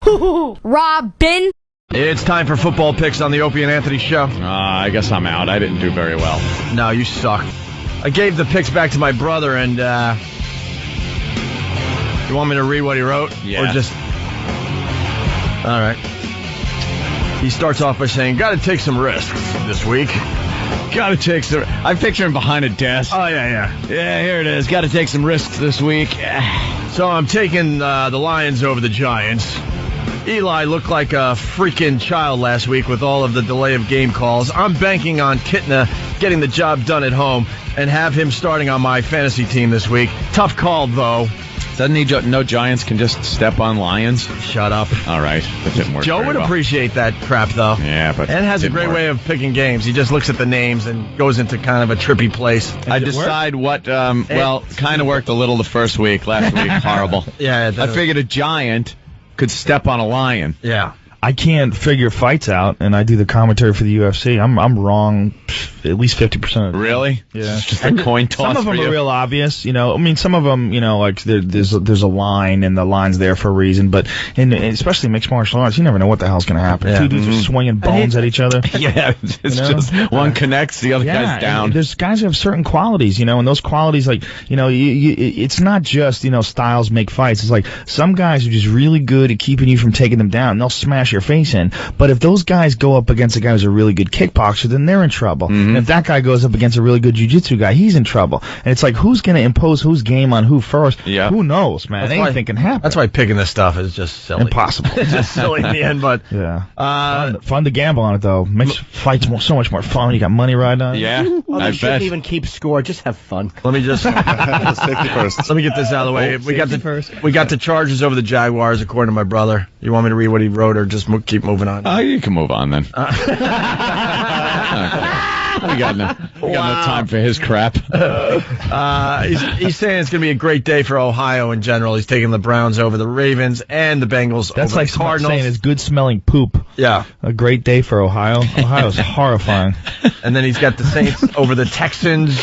HooHooHooRobin. It's time for football picks on the Opie and Anthony show. I guess I'm out. I didn't do very well. No, you suck. I gave the picks back to my brother, and you want me to read what he wrote? Yeah. Or just... All right. He starts off by saying, got to take some risks this week. Got to take some... I picture him behind a desk. Oh, yeah. Yeah, here it is. Got to take some risks this week. So I'm taking the Lions over the Giants. Eli looked like a freaking child last week with all of the delay of game calls. I'm banking on Kitna getting the job done at home and have him starting on my fantasy team this week. Tough call, though. Doesn't he no Giants can just step on Lions? Shut up. All right. That didn't work Joe very would well. appreciate that crap, though. Yeah, but... And has a great way of picking games. He just looks at the names and goes into kind of a trippy place. I decide what... well, kind of worked a little the first week. Last week, horrible. Yeah. I figured a Giant could step on a lion. Yeah. I can't figure fights out, and I do the commentary for the UFC. I'm wrong at least 50% of the Really? Yeah. It's just a coin toss. Some of them for are you. real obvious, you know. I mean, some of them, you know, like there's a line, and the line's there for a reason. But especially mixed martial arts, you never know what the hell's going to happen. Yeah. Two dudes are swinging bones at each other. Yeah, it's You know? just one connects, the other guy's down. And there's guys who have certain qualities, you know, and those qualities, like, you know, it's not just, you know, styles make fights. It's like some guys are just really good at keeping you from taking them down, and they'll smash your face in. But if those guys go up against a guy who's a really good kickboxer, then they're in trouble. And if that guy goes up against a really good jiu-jitsu guy, he's in trouble. And it's like, who's going to impose whose game on who first? Yeah. Who knows, man? Anything can happen. That's why picking this stuff is just silly. Impossible. It's just silly in the end, but... Yeah. Fun to gamble on it, though. Makes fights so much more fun. You got money riding on it. Yeah, Well, I they shouldn't bet. even keep score. Just have fun. Let me just... Safety first. Let me get this out of the way. We got Safety the Chargers over the Jaguars, according to my brother. You want me to read what he wrote, or just keep moving on? You can move on then. We got no time for his crap. He's saying it's going to be a great day for Ohio in general. He's taking the Browns over the Ravens and the Bengals That's over like the Cardinals. saying it's good smelling poop. Yeah. A great day for Ohio. Ohio's horrifying. And then he's got the Saints over the Texans,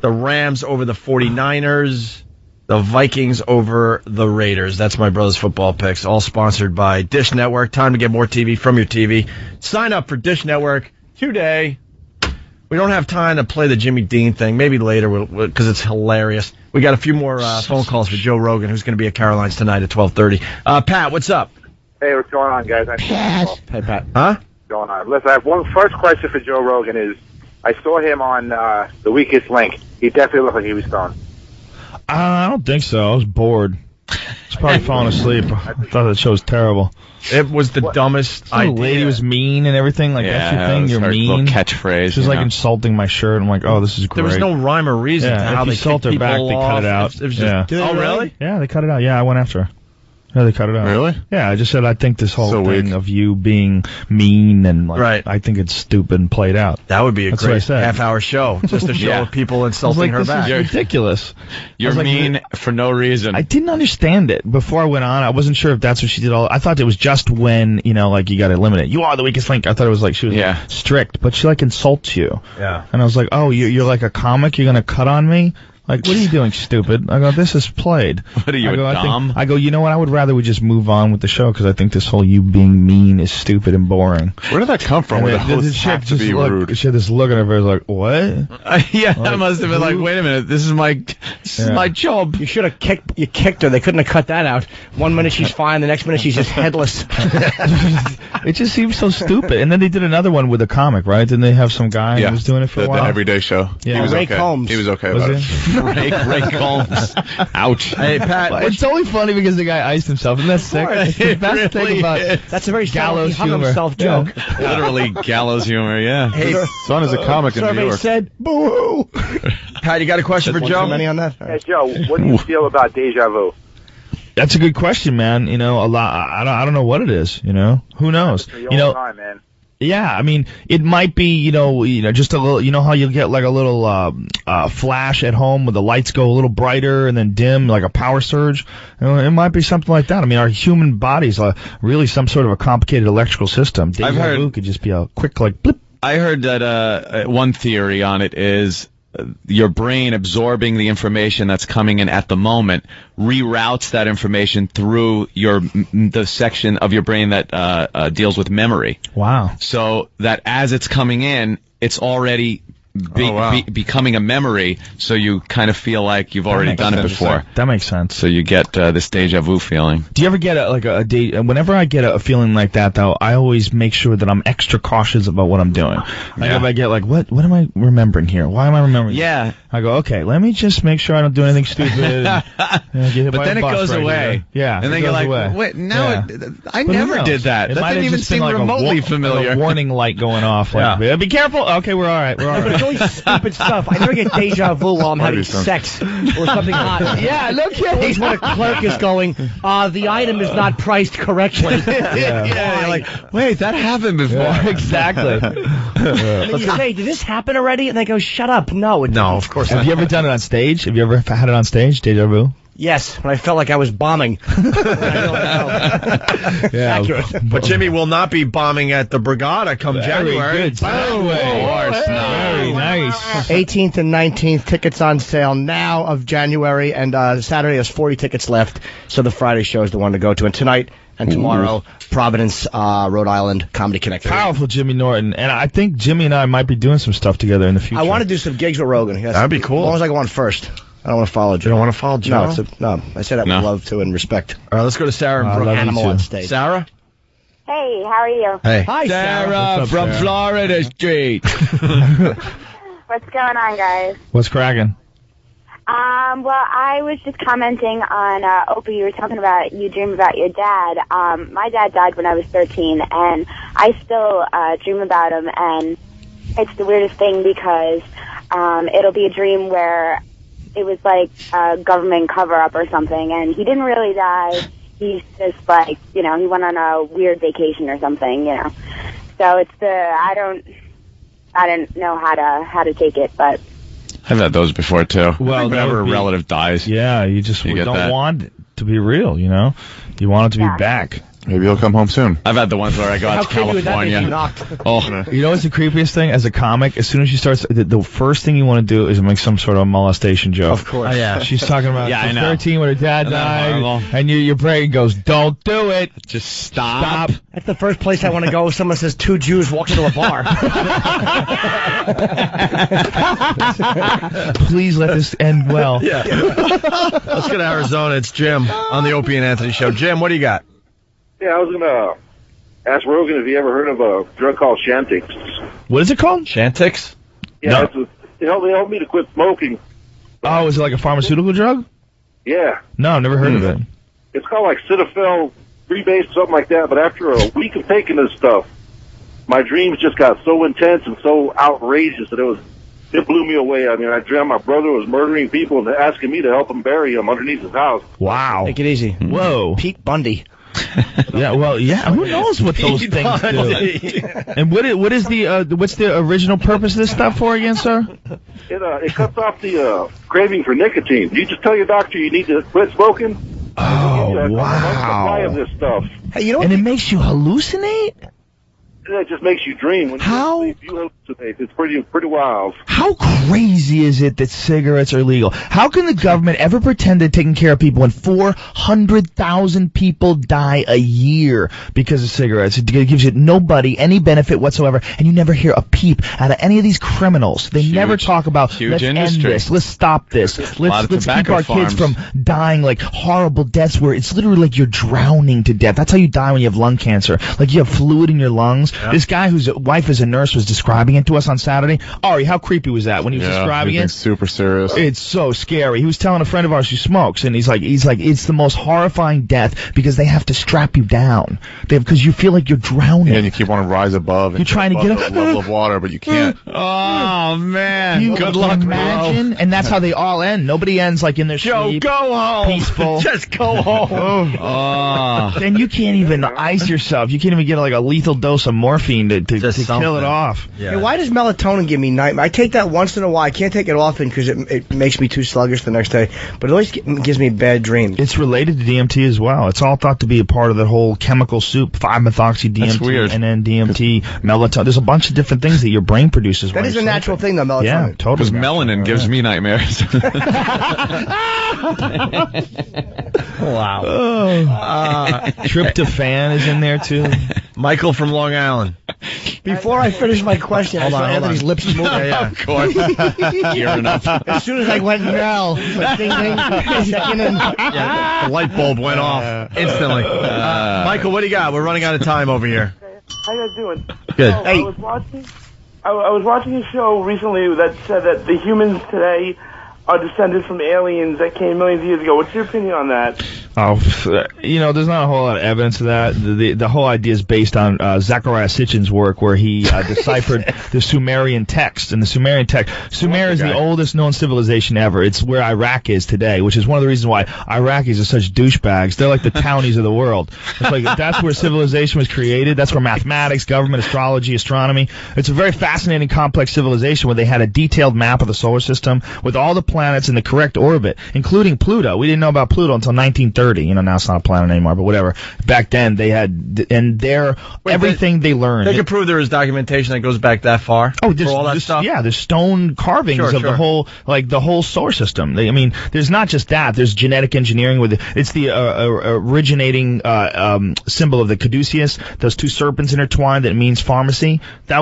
the Rams over the 49ers, the Vikings over the Raiders. That's my brother's football picks, all sponsored by Dish Network. Time to get more TV from your TV. Sign up for Dish Network today. We don't have time to play the Jimmy Dean thing. Maybe later, because it's hilarious. We got a few more phone calls for Joe Rogan, who's going to be at Caroline's tonight at 12:30. Pat, what's up? Hey, what's going on, guys? Hey, Pat. Huh? What's going on? Listen, I have one first question for Joe Rogan is, I saw him on The Weakest Link. He definitely looked like he was stoned. I don't think so. I was bored. I was probably falling asleep. I thought that show was terrible. It was the dumbest The idea. lady was mean and everything. Like, that's your thing. You're her little mean. catchphrase. She was like insulting my shirt. I'm like, oh, this is great. There was no rhyme or reason to how if they you salt kicked her back, people they cut it off. out. It was just, Yeah. Oh, really? Yeah, they cut it out. Yeah, I went after her. Yeah, they cut it out. Really? Yeah, I just said I think this whole So thing weak. of you being mean and like, Right. I think it's stupid and played out. That would be a That's what I great said. half-hour show, just to show Yeah. people I was insulting like, her this back. is ridiculous. You're I was like, mean for no reason. I didn't understand it before I went on. I wasn't sure if that's what she did. I thought it was just when, you know, like you got to eliminate. You are the weakest link. I thought it was like she was Yeah. strict, but she like insults you. Yeah. And I was like, oh, you're like a comic? You're going to cut on me? Like, what are you doing, stupid? I go, this is played. What are you, I go, a dom? I go, you know what? I would rather we just move on with the show because I think this whole you being mean is stupid and boring. Where did that come from? Where the And hosts have to be rude? She had this look on her face like, what? Yeah, I Like, must have been like, who- wait a minute, this is my job. You should have kicked her. They couldn't have cut that out. 1 minute she's fine, the next minute she's just headless. It just seems so stupid. And then they did another one with a comic, right? Didn't they have some guy who was doing it for a the while? Everyday Show. Yeah. He was Ray okay. Combs. He was okay Was about he? it. Ray Combs. Ouch. Hey, Pat, It's only funny because the guy iced himself. Isn't that sick? It's the best It thing really about is. That's a very gallows he hung humor. himself Yeah. joke. Literally gallows humor, yeah. Hey, Son is a comic in New Survey York. said, boo-hoo. Pat, you got a question for One Joe? too many on that? Hey, Joe, what do you feel about Deja Vu? That's a good question, man. You know, a lot. I don't know what it is. You know, who knows? For You your know, time, man. yeah. I mean, it might be. You know, just a little. You know how you get like a little flash at home where the lights go a little brighter and then dim, like a power surge. You know, it might be something like that. I mean, our human bodies are really some sort of a complicated electrical system. Deja vu could just be a quick like blip. I heard that one theory on it is your brain absorbing the information that's coming in at the moment reroutes that information through the section of your brain that deals with memory. Wow. So that as it's coming in, it's already becoming a memory, so you kind of feel like you've already done it before. That makes sense. So you get this deja vu feeling. Do you ever get whenever I get a feeling like that, though, I always make sure that I'm extra cautious about what I'm doing. Like if I get like, what am I remembering here? Why am I remembering? Yeah. I go, okay, let me just make sure I don't do anything stupid. But then it goes away. Yeah. And then you're like, wait, no, I never did that. That didn't even seem remotely familiar. Like a warning light going off. Like, be careful. Okay, we're all right. We're all But right. it's always stupid stuff. I never get deja vu while I'm having sex or something hot. Yeah, no kidding. Always when a clerk is going, the item is not priced correctly. Yeah, you're like, wait, that happened before. Yeah, exactly. And then you say, did this happen already? And they go, shut up. No, it No, didn't. of course Have not. you ever done it on stage? Have you ever had it on stage, deja vu? Yes, when I felt like I was bombing. Yeah. Accurate. But Jimmy will not be bombing at the Brigada come January. Good. Very nice. 18th and 19th, tickets on sale now of January, and Saturday has 40 tickets left, so the Friday show is the one to go to. And tonight and tomorrow, Providence, Rhode Island, Comedy Connect. Powerful Jimmy Norton. And I think Jimmy and I might be doing some stuff together in the future. I want to do some gigs with Rogan. Yes. That'd be cool. As long as I go on first. I don't want to follow Joe. You don't want to follow Joe? No, I say that with love, too, and respect. All right, let's go to Sarah and I Brooke. love you Animal too. on stage. Sarah? Hey, how are you? Hey. Hi, Sarah. What's up, from Sarah? Florida Street. What's going on, guys? What's cracking? Well, I was just commenting on, Opie, you were talking about you dream about your dad. My dad died when I was 13, and I still dream about him, and it's the weirdest thing because it'll be a dream where it was like a government cover-up or something, and he didn't really die. He's just like, he went on a weird vacation or something, So it's I didn't know how to take it, but I've had those before too. Well, whenever a relative dies. Yeah, you just You get don't that. want it to be real, You want it to be Yeah. back. Maybe he'll come home soon. I've had the ones where I go How out to creepy would that make you California. knocked? Oh, You know what's the creepiest thing? As a comic, as soon as she starts, the first thing you want to do is make some sort of molestation joke. Of course. Oh, yeah. She's talking about Yeah, I know. 13 when her dad Isn't that died, horrible? and your brain goes, don't do it. just stop. That's the first place I want to go if someone says two Jews walked into a bar. Please let this end well. Yeah. Let's go to Arizona. It's Jim on the Opie and Anthony Show. Jim, what do you got? Yeah, I was gonna ask Rogan if he ever heard of a drug called Chantix. What is it called? Chantix? Yeah, it helped me to quit smoking. Oh, is it like a pharmaceutical drug? Yeah, No, I've never heard of it. it's called like Cetaphil Rebase, something like that. But after a week of taking this stuff, my dreams just got so intense and so outrageous that it blew me away. I mean, I dreamt my brother was murdering people and asking me to help him bury him underneath his house. Wow. Take it easy. Whoa. Pete Bundy. Yeah, well, yeah, who knows what those things do? And what is what's the original purpose of this stuff for again, sir? It cuts off the craving for nicotine. You just tell your doctor you need to quit smoking. Oh, Supply of wow. this stuff. Hey, you know And what? it makes you hallucinate? It just makes you dream. When How? you hallucinate, it's pretty wild. How crazy is it that cigarettes are legal? How can the government ever pretend they're taking care of people when 400,000 people die a year because of cigarettes? It gives you nobody any benefit whatsoever, and you never hear a peep out of any of these criminals. They never talk about, huge let's industry. end this, let's stop this, lot of let's keep tobacco our kids farms. from dying like horrible deaths where it's literally like you're drowning to death. That's how you die when you have lung cancer. Like you have fluid in your lungs. This guy whose wife is a nurse was describing it to us on Saturday. Ari, how creepy was that when he was describing it? Super serious. It's so scary. He was telling a friend of ours who smokes, and he's like, it's the most horrifying death because they have to strap you down. Because you feel like you're drowning. And you keep wanting to rise above. You're trying to get above the level of water, but you can't. Oh man, You good luck, imagine, and that's how they all end. Nobody ends like in their sleep, go home. peaceful. Just go home. bro. Oh. Then you can't even ice yourself. You can't even get like a lethal dose of morphine to Just kill something. it off. Yeah. Hey, why does melatonin give me nightmare? I take that once in a while. I can't take it often because it makes me too sluggish the next day. But it always gives me bad dreams. It's related to DMT as well. It's all thought to be a part of the whole chemical soup, 5-methoxy-DMT, That's weird. and then DMT, melatonin. There's a bunch of different things that your brain produces. That when is a you're natural sleeping. thing, though, melatonin. Yeah, totally. Because melanin gives me nightmares. Wow. Tryptophan is in there too. Michael from Long Island. Before I finish my question, I saw Anthony's lips moving. Yeah. Of course. Gearing up. As soon as I went no, ding ding, second and Yeah, the light bulb went off instantly. Michael, what do you got? We're running out of time over here. How you guys doing? Good. So, I was watching a show recently that said that the humans today are descended from aliens that came millions of years ago. What's your opinion on that? Oh, there's not a whole lot of evidence of that. The whole idea is based on Zecharia Sitchin's work, where he deciphered the Sumerian text. And the Sumerian text, Sumer is the oldest known civilization ever. It's where Iraq is today, which is one of the reasons why Iraqis are such douchebags. They're like the townies of the world. It's like that's where civilization was created. That's where mathematics, government, astrology, astronomy. It's a very fascinating, complex civilization where they had a detailed map of the solar system with all the planets in the correct orbit, including Pluto. We didn't know about Pluto until 1930. Now it's not a planet anymore, but whatever. Back then they had, and everything they learned. They can prove there is documentation that goes back that far. Oh, for all that stuff. Yeah, there's stone carvings of the whole solar system. There's not just that. There's genetic engineering with it's the originating symbol of the caduceus. Those two serpents intertwined that means pharmacy. That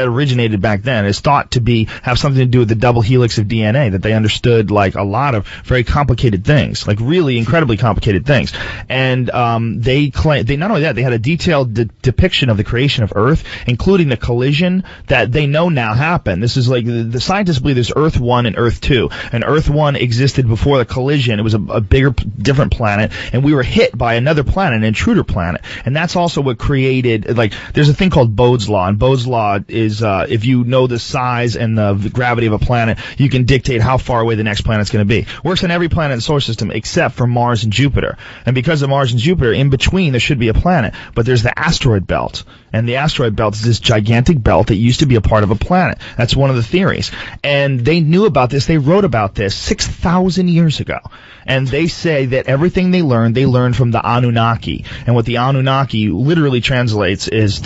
originated back then. It's thought to have something to do with the double helix of DNA. That they understood like a lot of very complicated things, like really incredibly complicated things. And they not only that, they had a detailed depiction of the creation of Earth, including the collision that they know now happened. This is like the scientists believe there's Earth 1 and Earth 2. And Earth 1 existed before the collision. It was a bigger, different planet, and we were hit by another planet, an intruder planet. And that's also what created, there's a thing called Bode's Law. And Bode's Law is if you know the size and the gravity of a planet, you can dictate how far away the next planet's going to be. Works on every planet in the solar system except for Mars and Jupiter. And because of Mars and Jupiter, in between there should be a planet. But there's the asteroid belt. And the asteroid belt is this gigantic belt that used to be a part of a planet. That's one of the theories. And they knew about this. They wrote about this 6,000 years ago. And they say that everything they learned from the Anunnaki. And what the Anunnaki literally translates is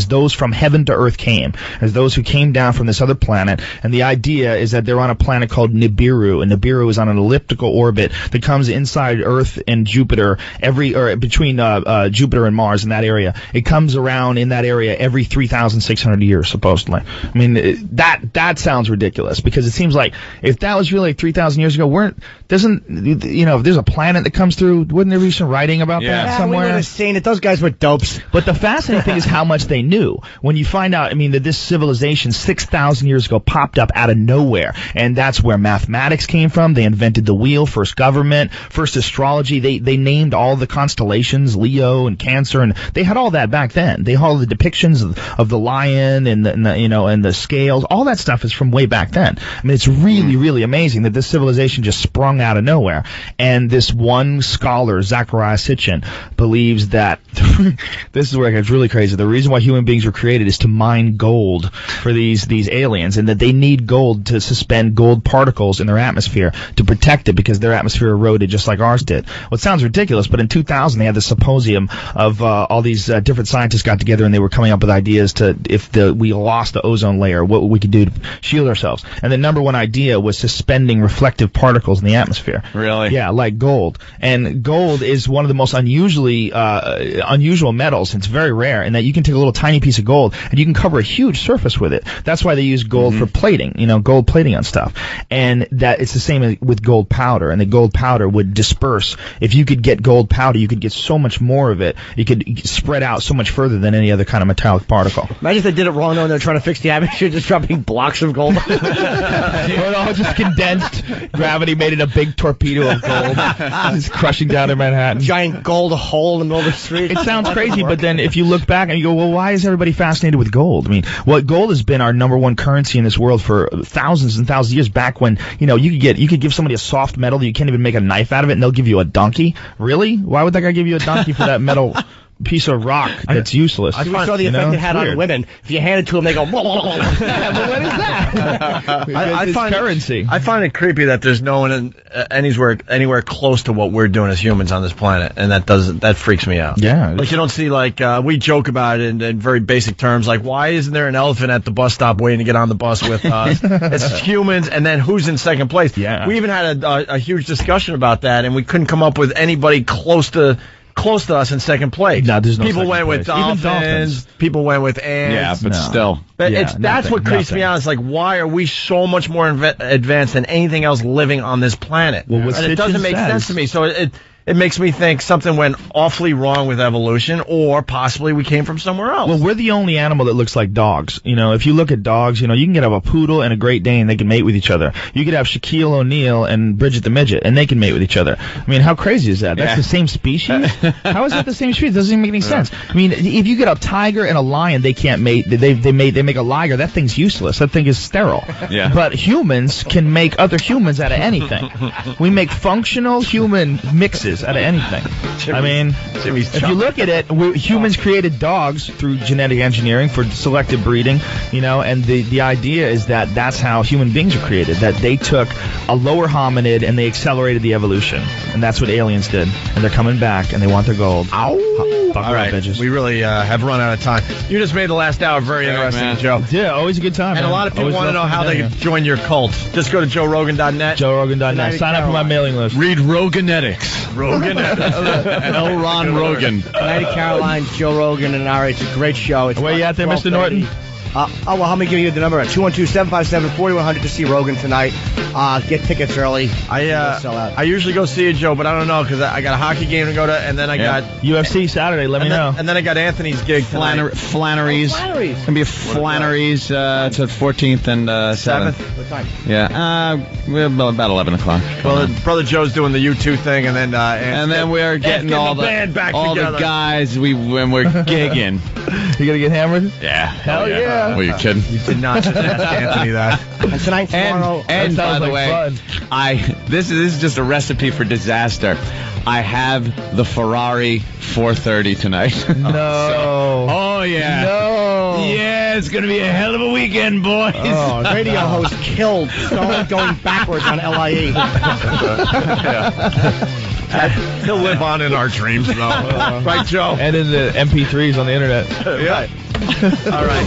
those from heaven to earth came, as those who came down from this other planet. And the idea is that they're on a planet called Nibiru, and Nibiru is on an elliptical orbit that comes inside Earth and Jupiter between Jupiter and Mars in that area. It comes around in that area every 3,600 years, supposedly. I mean, that sounds ridiculous, because it seems like if that was really 3,000 years ago, if there's a planet that comes through, wouldn't there be some writing about that somewhere? We would have seen it. Those guys were dopes. But the fascinating thing is how much they knew. When you find out, that this civilization 6,000 years ago popped up out of nowhere, and that's where mathematics came from. They invented the wheel, first government, first astrology. They named all the constellations, Leo and Cancer, and they had all that back then. They had all the depictions of the lion and the scales. All that stuff is from way back then. It's really, really amazing that this civilization just sprung out of nowhere. And this one scholar, Zecharia Sitchin, believes that this is where it gets really crazy. The reason why human beings were created is to mine gold for these aliens, and that they need gold to suspend gold particles in their atmosphere to protect it, because their atmosphere eroded just like ours did. Well, it sounds ridiculous, but in 2000 they had the symposium of all these different scientists got together, and they were coming up with ideas to if we lost the ozone layer, what we could do to shield ourselves. And the number one idea was suspending reflective particles in the atmosphere. Really? Yeah, like gold. And gold is one of the most unusual metals. It's very rare in that you can take a little tiny piece of gold and you can cover a huge surface with it. That's why they use gold for plating, gold plating on stuff. And that it's the same with gold powder. And the gold powder would disperse. If you could get gold powder, you could get so much more of it. You could spread out so much further than any other kind of metallic particle. Imagine if they did it wrong, though, and they're trying to fix the atmosphere, just dropping blocks of gold. It all just condensed. Gravity made it a big torpedo of gold. Just crushing down in Manhattan. Giant gold hole in the middle of the street. It sounds crazy, but then if you look back and you go, well, why is everybody fascinated with gold? Gold has been our number one currency in this world for thousands and thousands of years. Back when, you could give somebody a soft metal that you can't even make a knife out of it, and they'll give you a donkey. Really? Why would that guy give you a donkey for that metal piece of rock that's useless. We saw the effect it had on women. If you hand it to them, they go, blah, blah, blah. Yeah, but what is that? I find currency. I find it creepy that there's no one anywhere close to what we're doing as humans on this planet, and that freaks me out. Yeah. Like, you don't see, like, we joke about it in very basic terms, like, why isn't there an elephant at the bus stop waiting to get on the bus with us? It's humans, and then who's in second place? Yeah. We even had a huge discussion about that, and we couldn't come up with anybody close to us in second place. No, there's no people second went with place. Even dolphins. People went with ants. Yeah, but No. still. But Yeah, that's what creeps me nothing. out. It's like, why are we so much more advanced than anything else living on this planet? Well, what and it Stitchen doesn't make says- sense to me. So it makes me think something went awfully wrong with evolution, or possibly we came from somewhere else. Well, we're the only animal that looks like dogs. You know, if you look at dogs, you know, you can get a poodle and a Great Dane, they can mate with each other. You could have Shaquille O'Neal and Bridget the Midget, and they can mate with each other. I mean, how crazy is that? That's the same species? How is that the same species? It doesn't even make any sense. I mean, if you get a tiger and a lion, they can't mate. They make a liger. That thing's useless. That thing is sterile. Yeah. But humans can make other humans out of anything. We make functional human mixes out of anything. I mean, if you look at it, humans created dogs through genetic engineering for selective breeding, you know, and the idea is that that's how human beings are created, that they took a lower hominid and they accelerated the evolution. And that's what aliens did. And they're coming back and they want their gold. Ow! Fuck All right, bitches. we really have run out of time. You just made the last hour very interesting, man. Joe. Yeah, always a good time, And man. a lot of people Always want to know love how coming they down can here. join your cult. Just go to JoeRogan.net. JoeRogan.net. Sign up for my mailing list. Read Roganetics. L. Ron Rogan. Night of Caroline, Joe Rogan, and all right, it's a great show. It's Where you at there, Mr. 12:30. Norton? Well, I'm going to give you the number at 212-757-4100 to see Rogan tonight. Get tickets early. They'll sell out. I usually go see you, Joe, but I don't know because I got a hockey game to go to, and then I got UFC Saturday, let me know. and then I got Anthony's gig tonight. Flannery's. Flannery's. It's going to be a Flannery's. It's the 14th and 7th. What time? Yeah. We're about 11 o'clock. Well, Brother Joe's doing the U2 thing, and then And then we're getting all the band back all together. the guys when we're gigging. You gonna get hammered? Yeah. Hell yeah. Were you kidding? You did not just ask Anthony that. And tonight, tomorrow. And by sounds the like way, fun. this is just a recipe for disaster. I have the Ferrari 430 tonight. No. Oh yeah. No. Yeah, it's gonna be a hell of a weekend, boys. Oh, radio host killed going backwards on LIE. He'll live on in our dreams, though. Right, Joe? And in the MP3s on the internet. Yeah. All right.